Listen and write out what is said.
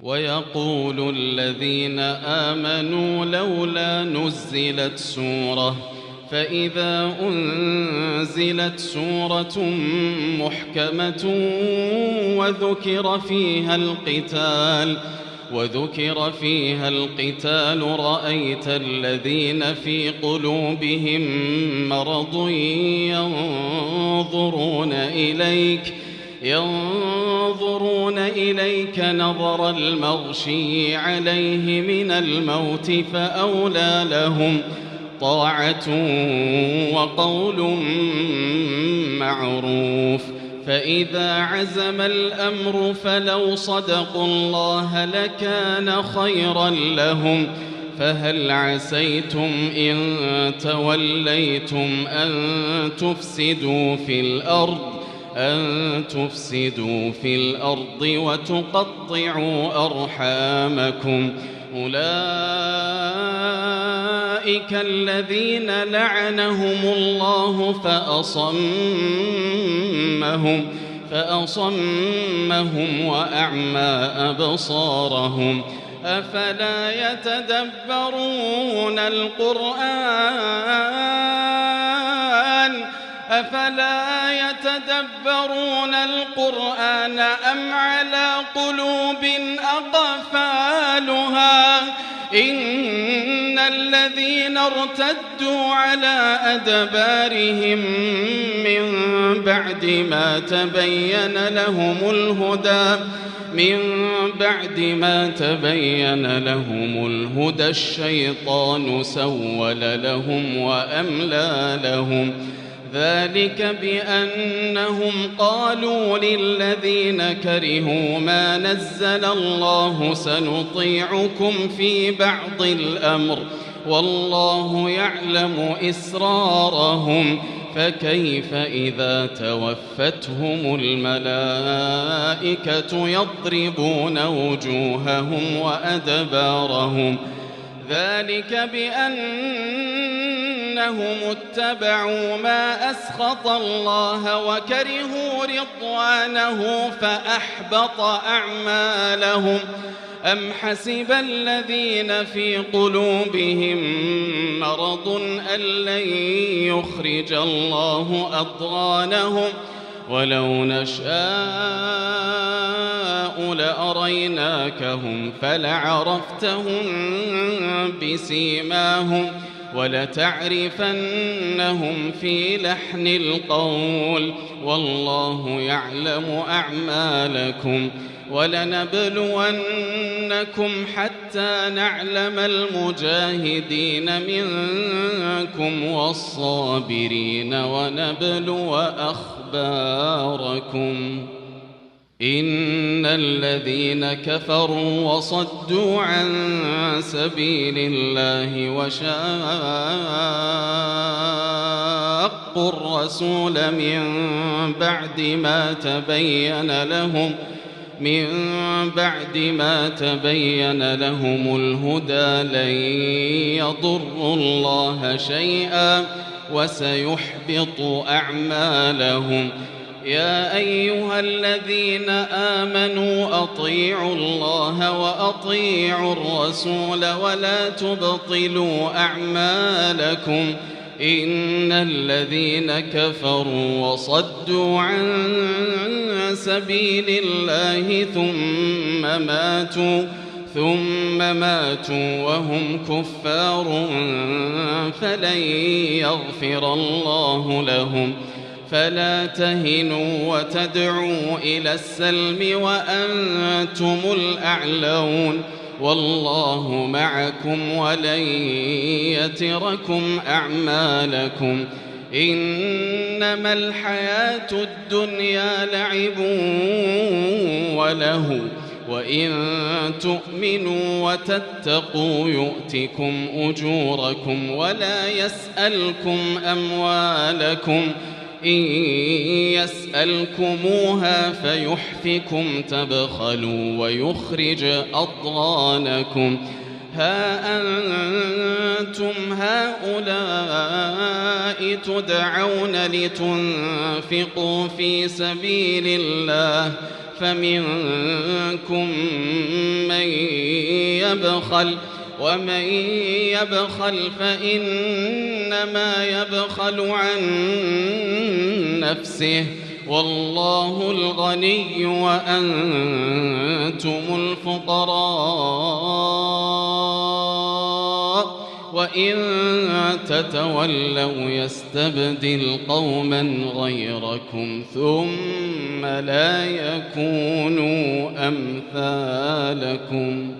ويقول الذين آمنوا لولا نزلت سورة، فإذا أنزلت سورة محكمة وذكر فيها القتال رأيت الذين في قلوبهم مرض ينظرون إليك نظر المغشي عليه من الموت، فأولى لهم طاعة وقول معروف. فإذا عزم الأمر فلو صدقوا الله لكان خيرا لهم. فهل عسيتم إن توليتم أن تفسدوا في الأرض وتقطعوا أرحامكم؟ أولئك الذين لعنهم الله فأصمهم وأعمى أبصارهم. أفلا يتدبرون القرآن أم على قلوب أقفالها؟ إن الذين ارتدوا على أدبارهم من بعد ما تبين لهم الهدى الشيطان سول لهم وأملى لهم. ذلك بأنهم قالوا للذين كرهوا ما نزل الله سنطيعكم في بعض الأمر والله يعلم إسرارهم. فكيف إذا توفتهم الملائكة يضربون وجوههم وأدبارهم؟ ذلك بأنهم اتبعوا ما أسخط الله وكرهوا رضوانه فأحبط أعمالهم. أم حسب الذين في قلوبهم مرض أن لن يخرج الله أضغانهم؟ ولو نشاء لأريناكهم فلعرفتهم بسيماهم ولتعرفنهم في لحن القول والله يعلم أعمالكم. ولنبلونكم حتى نعلم المجاهدين منكم والصابرين ونبلو أخباركم. إن الذين كفروا وصدوا عن سبيل الله وشاقوا الرسول من بعد ما تبين لهم الهدى لن يضروا الله شيئا وسيحبط أعمالهم. يا أيها الذين آمنوا أطيعوا الله وأطيعوا الرسول ولا تبطلوا أعمالكم. إن الذين كفروا وصدوا عن سبيل الله ثم ماتوا وهم كفار فلن يغفر الله لهم. فلا تهنوا وتدعوا إلى السلم وأنتم الأعلون والله معكم ولن يتركم أعمالكم. إنما الحياة الدنيا لعب وله وإن تؤمنوا وتتقوا يؤتكم أجوركم ولا يسألكم أموالكم. إن يسألكموها فيحفكم تبخلوا ويخرج أضغانكم. ها أنتم هؤلاء تدعون لتنفقوا في سبيل الله فمنكم من يبخل ومن يبخل فإنما يبخل عن نفسه والله الغني وأنتم الفقراء وإن تتولوا يستبدل قوما غيركم ثم لا يكونوا أمثالكم